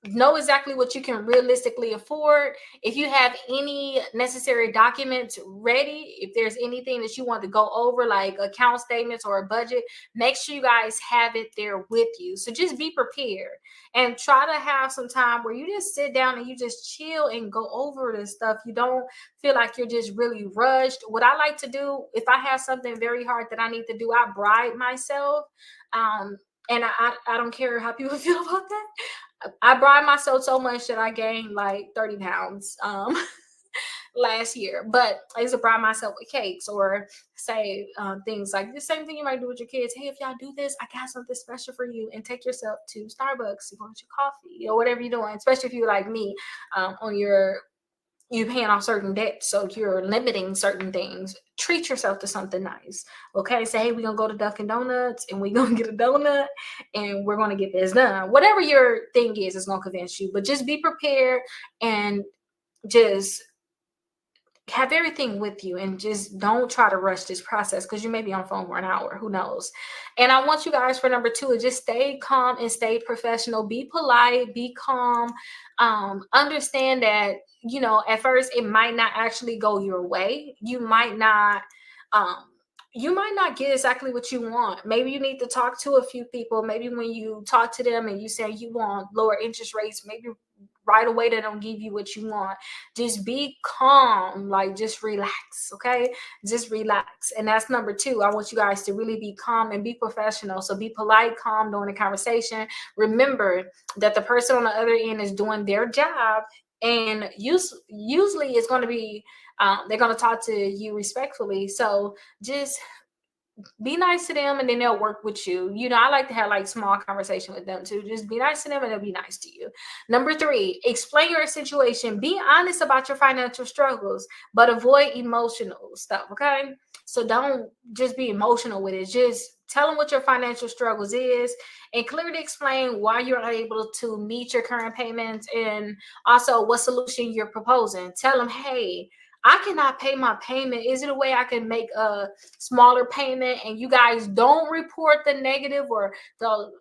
know exactly what you can realistically afford. If you have any necessary documents ready, if there's anything that you want to go over, like account statements or a budget, make sure you guys have it there with you. So just be prepared and try to have some time where you just sit down and you just chill and go over this stuff. You don't feel like you're just really rushed. What I like to do, if I have something very hard that I need to do, I bribe myself. And I don't care how people feel about that. I bribed myself so much that I gained like 30 pounds last year. But I used to bribe myself with cakes, or say things like the same thing you might do with your kids. Hey, if y'all do this, I got something special for you, and take yourself to Starbucks, you want your coffee, or whatever you're doing. Especially if you're like me, on your you're paying off certain debts, so you're limiting certain things. Treat yourself to something nice. Okay, say, hey, we're gonna go to Dunkin' Donuts and we're gonna get a donut and we're gonna get this done. Whatever your thing is gonna convince you, but just be prepared and just have everything with you, and just don't try to rush this process, because you may be on the phone for an hour, who knows. And I want you guys, for number two, is just stay calm and stay professional. Be polite, be calm. Understand that, at first it might not actually go your way. Um you might not get exactly what you want. Maybe you need to talk to a few people. Maybe when you talk to them and you say you want lower interest rates, maybe right away they don't give you what you want. Just be calm, like just relax. Okay, just relax. And that's number two. I want you guys to really be calm and be professional. So be polite, calm during the conversation. Remember that the person on the other end is doing their job, and usually it's going to be they're going to talk to you respectfully. So just be nice to them, and then they'll work with you. I like to have like small conversation with them too. Just be nice to them and they'll be nice to you. Number three, explain your situation. Be honest about your financial struggles, but avoid emotional stuff. Okay. So don't just be emotional with it. Just tell them what your financial struggles is, and clearly explain why you're unable to meet your current payments, and also what solution you're proposing. Tell them, hey, I cannot pay my payment. Is it a way I can make a smaller payment? And you guys don't report the negative or the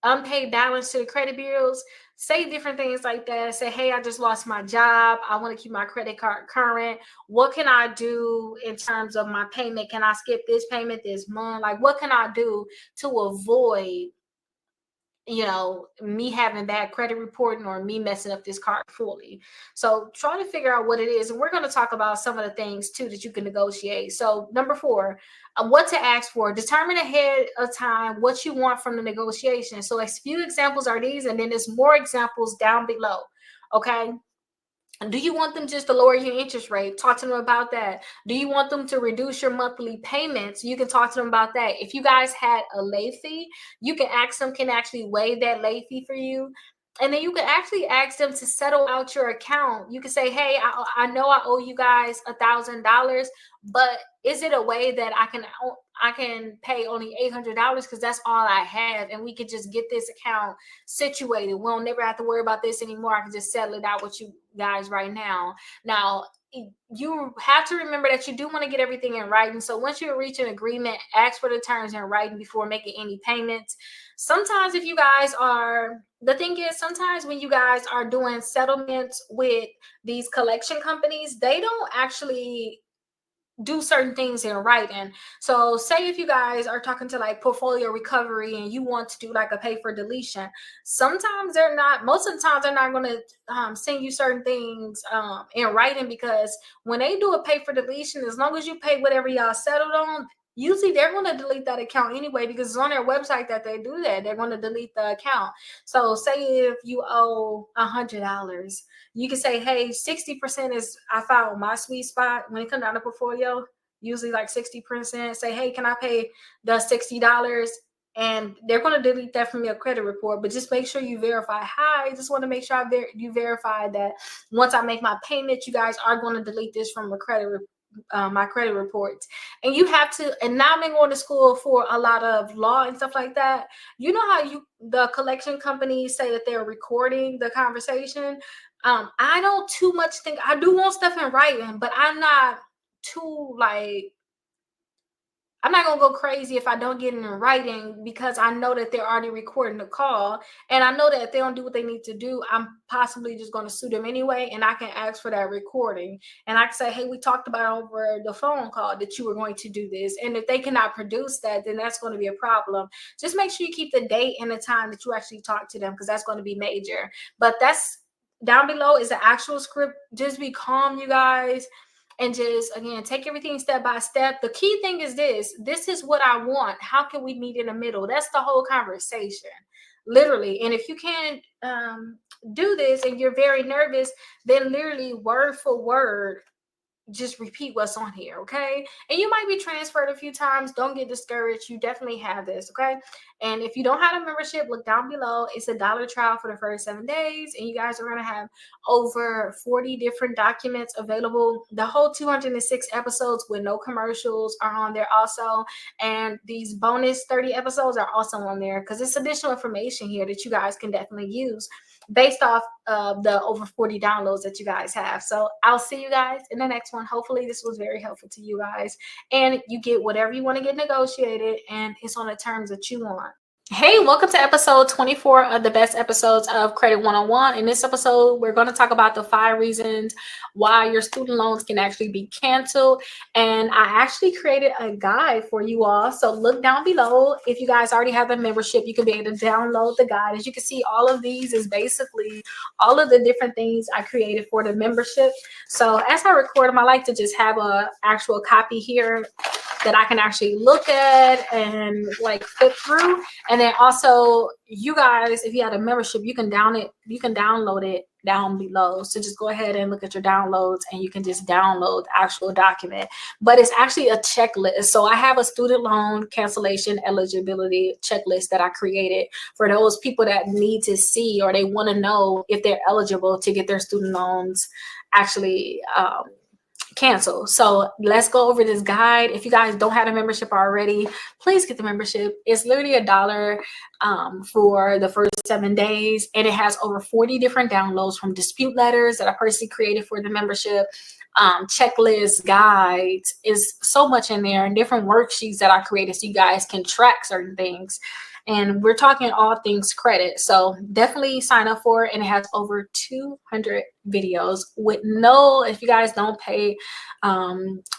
unpaid balance to the credit bureaus. Say different things like that. Say, hey, I just lost my job. I want to keep my credit card current. What can I do in terms of my payment? Can I skip this payment this month? Like, what can I do to avoid me having bad credit reporting, or me messing up this card fully? So try to figure out what it is. And we're going to talk about some of the things too that you can negotiate. So number four, what to ask for. Determine ahead of time what you want from the negotiation. So a few examples are these, and then there's more examples down below. Okay. Do you want them just to lower your interest rate? Talk to them about that. Do you want them to reduce your monthly payments? You can talk to them about that. If you guys had a late fee, you can ask them, can actually waive that late fee for you. And then you can actually ask them to settle out your account. You can say, hey, I know I owe you guys $1,000, but is it a way that I can pay only $800, because that's all I have, and we could just get this account situated. We'll never have to worry about this anymore. I can just settle it out with you guys right now. Now, you have to remember that you do want to get everything in writing. So once you reach an agreement, ask for the terms in writing before making any payments. Sometimes if you guys are, the thing is, sometimes when you guys are doing settlements with these collection companies, they don't actually do certain things in writing. So say if you guys are talking to like portfolio recovery and you want to do like a pay for deletion, sometimes they're not, most of the time they're not going to send you certain things in writing, because when they do a pay for deletion, as long as you pay whatever y'all settled on, usually they're going to delete that account anyway, because it's on their website that they do that. They're going to delete the account. So say if you owe $100, you can say, hey, 60% is, I found my sweet spot when it comes down to portfolio, usually like 60%. Say, hey, can I pay the $60? And they're going to delete that from your credit report. But just make sure you verify. Hi, I just want to make sure you verify that once I make my payment, you guys are going to delete this from my credit reports. And you have to, and now I'm going to school for a lot of law and stuff like that. You know how the collection companies say that they're recording the conversation. I don't too much think, I do want stuff in writing, but I'm not too like, I'm not gonna go crazy if I don't get it in writing, because I know that they're already recording the call, and I know that if they don't do what they need to do, I'm possibly just gonna sue them anyway, and I can ask for that recording, and I can say, hey, we talked about over the phone call that you were going to do this, and if they cannot produce that, then that's going to be a problem. Just make sure you keep the date and the time that you actually talk to them, because that's going to be major. But that's down below is the actual script. Just be calm, you guys, and just, again, take everything step by step. The key thing is this is what I want. How can we meet in the middle? That's the whole conversation, literally. And if you can't do this and you're very nervous, then literally word for word, just repeat what's on here, okay? And you might be transferred a few times. Don't get discouraged. You definitely have this, okay? And if you don't have a membership, look down below. It's $1 trial for the first 7 days, and you guys are going to have over 40 different documents available. The whole 206 episodes with no commercials are on there also, and these bonus 30 episodes are also on there, because it's additional information here that you guys can definitely use based off of the over 40 downloads that you guys have. So I'll see you guys in the next one. Hopefully this was very helpful to you guys, and you get whatever you want to get negotiated, and it's on the terms that you want. Hey, welcome to episode 24 of the best episodes of Credit 101. In this episode, we're going to talk about the 5 reasons why your student loans can actually be canceled. And I actually created a guide for you all. So look down below. If you guys already have a membership, you can be able to download the guide. As you can see, all of these is basically all of the different things I created for the membership. So as I record them, I like to just have an actual copy here that I can actually look at and like flip through. And then also, you guys, if you had a membership, you can download it down below. So just go ahead and look at your downloads, and you can just download the actual document. But it's actually a checklist. So I have a student loan cancellation eligibility checklist that I created for those people that need to see, or they want to know if they're eligible to get their student loans actually cancel. So let's go over this guide. If you guys don't have a membership already, please get the membership. It's literally $1 for the first 7 days, and it has over 40 different downloads, from dispute letters that I personally created for the membership, checklists, guides. Is so much in there, and different worksheets that I created so you guys can track certain things. And we're talking all things credit. So definitely sign up for it. And it has over 200 videos with no, if you guys don't pay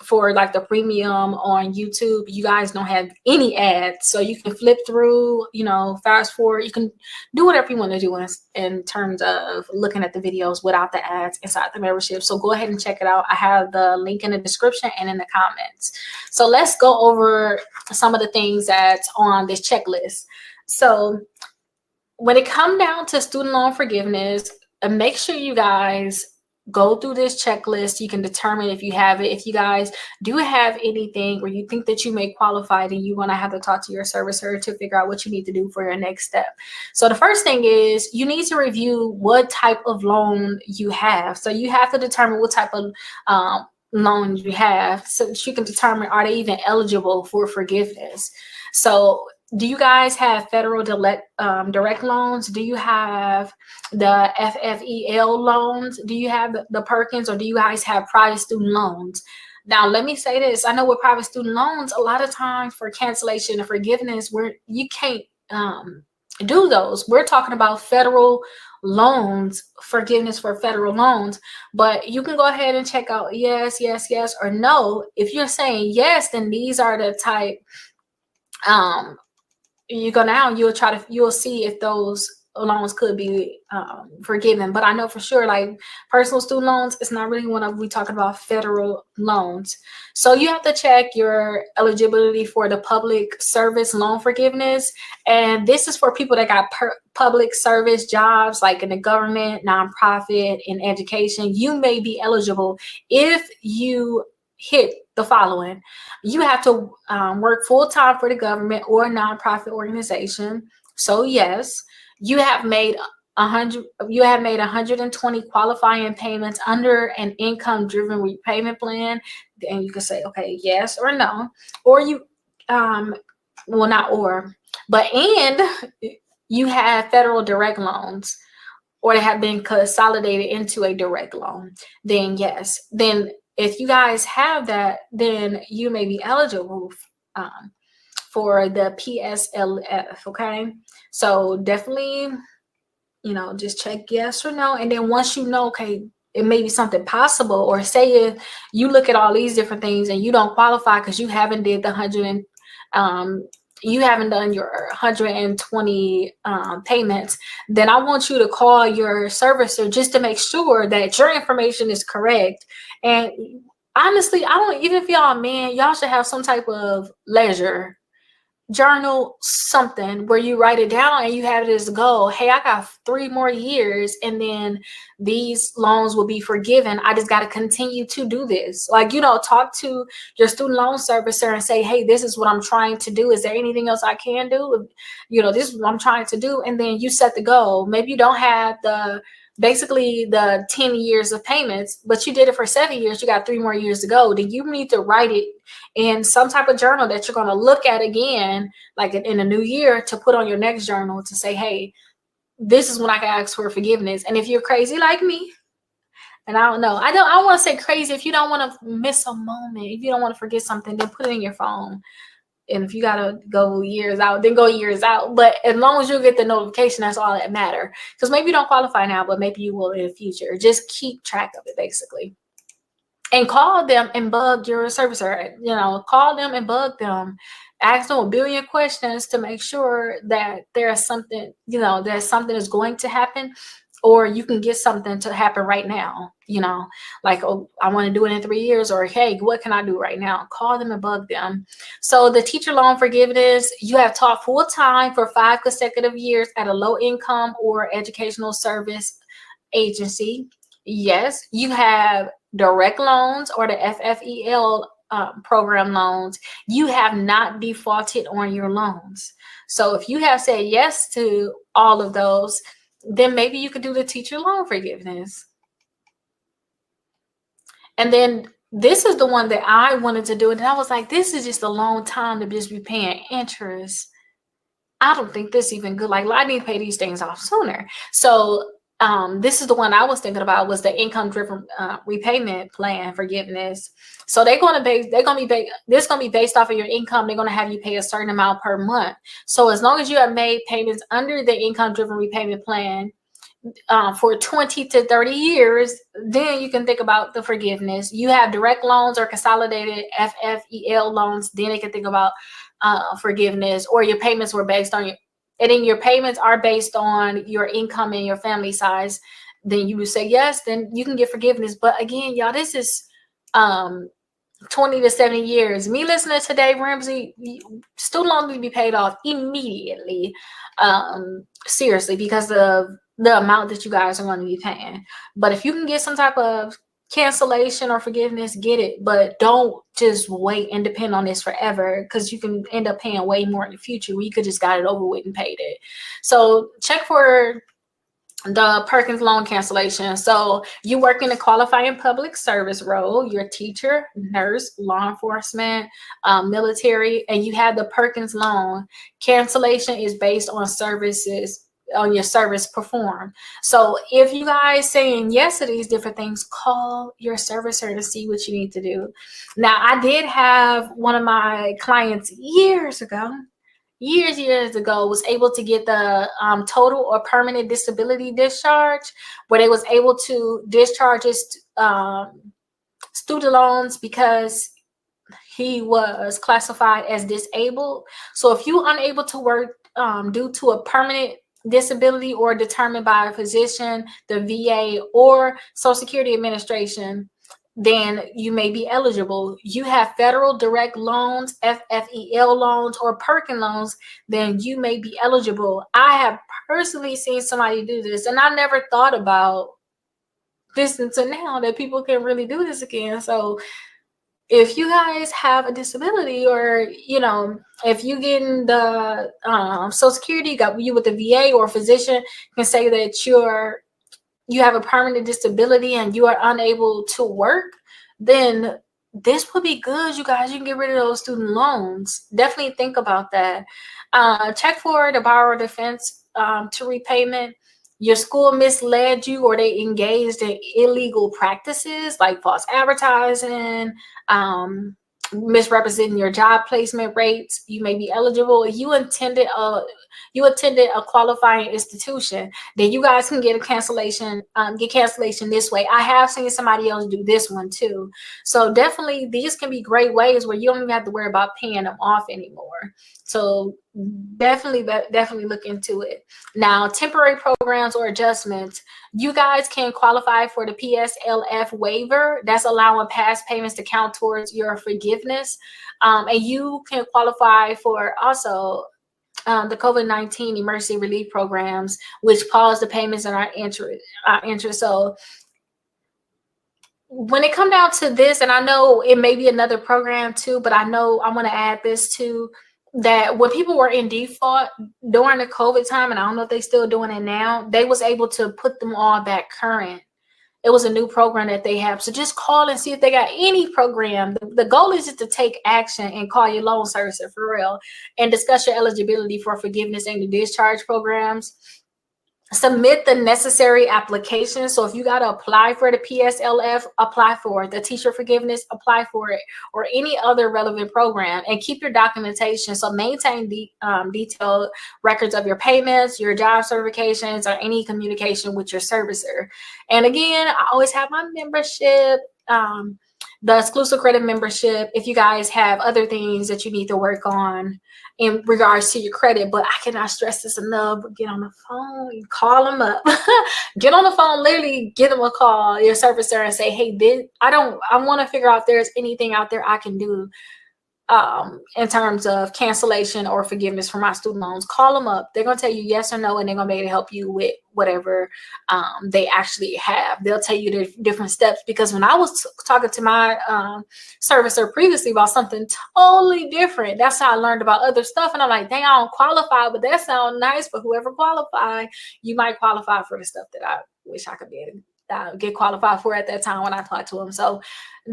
for like the premium on YouTube, you guys don't have any ads. So you can flip through, you know, fast forward. You can do whatever you want to do in terms of looking at the videos without the ads inside the membership. So go ahead and check it out. I have the link in the description and in the comments. So let's go over some of the things that's on this checklist. So when it comes down to student loan forgiveness, make sure you guys go through this checklist. You can determine if you have it. If you guys do have anything where you think that you may qualify, then you're going to have to talk to your servicer to figure out what you need to do for your next step. So the first thing is you need to review what type of loan you have. So you have to determine what type of loan you have, so that you can determine, are they even eligible for forgiveness? So do you guys have federal direct loans? Do you have the FFEL loans? Do you have the Perkins, or do you guys have private student loans? Now, let me say this. I know with private student loans, a lot of times for cancellation and forgiveness, where you can't do those. We're talking about federal loans, forgiveness for federal loans. But you can go ahead and check out yes, yes, yes, or no. If you're saying yes, then these are the type you'll see if those loans could be forgiven. But I know for sure, like personal student loans, it's not really one of, we talking about federal loans. So you have to check your eligibility for the public service loan forgiveness. And this is for people that got public service jobs, like in the government, nonprofit, in education. You may be eligible if you hit the following. You have to work full-time for the government or nonprofit organization. So yes, you have made 120 qualifying payments under an income-driven repayment plan. And you can say, okay, yes or no. Or you well, not or, but and you have federal direct loans, or they have been consolidated into a direct loan, then yes. Then if you guys have that, then you may be eligible for the PSLF. Okay, so definitely, just check yes or no, and then once you know, okay, it may be something possible, or say if you look at all these different things and you don't qualify because you haven't did the 100 and you haven't done your 120 payments, then I want you to call your servicer just to make sure that your information is correct. And honestly, I don't, even if y'all man, y'all should have some type of leisure journal, something where you write it down and you have it as a goal. Hey, I got 3 more years and then these loans will be forgiven. I just got to continue to do this. Like, talk to your student loan servicer and say, hey, this is what I'm trying to do. Is there anything else I can do? This is what I'm trying to do. And then you set the goal. Maybe you don't have basically the 10 years of payments, but you did it for 7 years. You got 3 more years to go. Then you need to write it in some type of journal that you're going to look at again, like in a new year, to put on your next journal to say, hey, this is when I can ask for forgiveness. And if you're crazy like me, and I don't know, I want to say crazy. If you don't want to miss a moment, if you don't want to forget something, then put it in your phone. And if you gotta go years out, then go years out. But as long as you get the notification, that's all that matter. Because maybe you don't qualify now, but maybe you will in the future. Just keep track of it, basically. And call them and bug your servicer. Call them and bug them. Ask them a billion questions to make sure that there's something, there's something is going to happen, or you can get something to happen right now. Like, oh, I want to do it in 3 years, or hey, what can I do right now? Call them and bug them. So the teacher loan forgiveness, you have taught full time for 5 consecutive years at a low income or educational service agency. Yes, you have direct loans or the FFEL program loans. You have not defaulted on your loans. So if you have said yes to all of those, then maybe you could do the teacher loan forgiveness. And then this is the one that I wanted to do. And I was like, this is just a long time to just be paying interest. I don't think this is even good. Like, I need to pay these things off sooner. So this is the one I was thinking about, was the income driven repayment plan forgiveness. So this going to be based off of your income. They're going to have you pay a certain amount per month. So as long as you have made payments under the income driven repayment plan for 20 to 30 years, then you can think about the forgiveness. You have direct loans or consolidated FFEL loans, then they can think about forgiveness. Or your payments were based on and then your payments are based on your income and your family size, then you would say yes, then you can get forgiveness. But again, y'all, this is 20 to 70 years. Me listening to Dave Ramsey, student loans need to be paid off immediately, seriously, because of the amount that you guys are going to be paying. But if you can get some type of cancellation or forgiveness, get it. But don't just wait and depend on this forever, because you can end up paying way more in the future. We could just got it over with and paid it. So check for the Perkins loan cancellation. So you work in a qualifying public service role, you're a teacher, nurse, law enforcement, military, and you have the Perkins loan. Cancellation is based on your service performed. So if you guys saying yes to these different things, call your servicer to see what you need to do. Now, I did have one of my clients years ago was able to get the total or permanent disability discharge, where they was able to discharge his student loans because he was classified as disabled. So if you're unable to work due to a permanent disability or determined by a physician, the VA, or Social Security Administration, then you may be eligible. You have federal direct loans, FFEL loans, or Perkin loans, then you may be eligible. I have personally seen somebody do this, and I never thought about this until now, that people can really do this again. So if you guys have a disability, or if you get in the Social Security, got you with the VA, or a physician can say that you have a permanent disability and you are unable to work, then this would be good, you guys. You can get rid of those student loans. Definitely think about that. Check for the borrower defense to repayment. Your school misled you, or they engaged in illegal practices like false advertising, misrepresenting your job placement rates, you may be eligible. If you attended a qualifying institution, then you guys can get a cancellation, get cancellation this way. I have seen somebody else do this one too. So definitely these can be great ways where you don't even have to worry about paying them off anymore. So definitely look into it. Now, temporary programs or adjustments, you guys can qualify for the PSLF waiver. That's allowing past payments to count towards your forgiveness. And you can qualify for also the COVID-19 emergency relief programs, which pause the payments and our interest. So when it come down to this, and I know it may be another program too, but I know I want to add this too, that when people were in default during the COVID time, and I don't know if they still doing it now, they was able to put them all back current. It was a new program that they have. So just call and see if they got any program. The goal is just to take action and call your loan servicer for real and discuss your eligibility for forgiveness and the discharge programs. Submit the necessary applications. So if you got to apply for the PSLF, apply for it. The teacher forgiveness, apply for it, or any other relevant program, and keep your documentation. So maintain the detailed records of your payments, your job certifications, or any communication with your servicer. And again, I always have my membership, the exclusive credit membership, if you guys have other things that you need to work on in regards to your credit. But I cannot stress this enough. Get on the phone, call them up. Get on the phone, literally give them a call, your servicer, and say, hey, I want to figure out if there's anything out there I can do in terms of cancellation or forgiveness for my student loans. Call them up. They're going to tell you yes or no, and they're going to be able to help you with whatever they actually have. They'll tell you the different steps, because when I was talking to my servicer previously about something totally different, that's how I learned about other stuff. And I'm like, dang, I don't qualify, but that sounds nice. But whoever qualified, you might qualify for the stuff that I wish I could be able to get qualified for at that time when I talked to them. So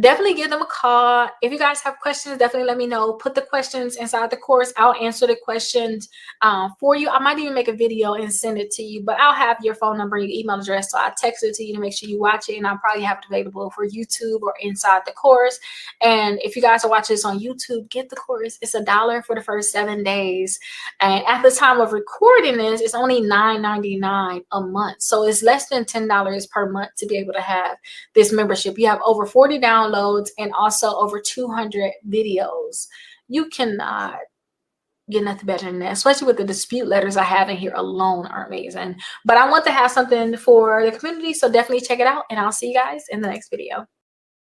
definitely give them a call. If you guys have questions, definitely let me know. Put the questions inside the course. I'll answer the questions for you. I might even make a video and send it to you, but I'll have your phone number and your email address. So I text it to you to make sure you watch it. And I'll probably have it available for YouTube or inside the course. And if you guys are watching this on YouTube, get the course. It's $1 for the first 7 days. And at the time of recording this, it's only $9.99 a month. So it's less than $10 per month to be able to have this membership. You have over 40 downloads and also over 200 videos. You cannot get nothing better than that, especially with the dispute letters I have in here alone are amazing. But I want to have something for the community, so definitely check it out, and I'll see you guys in the next video.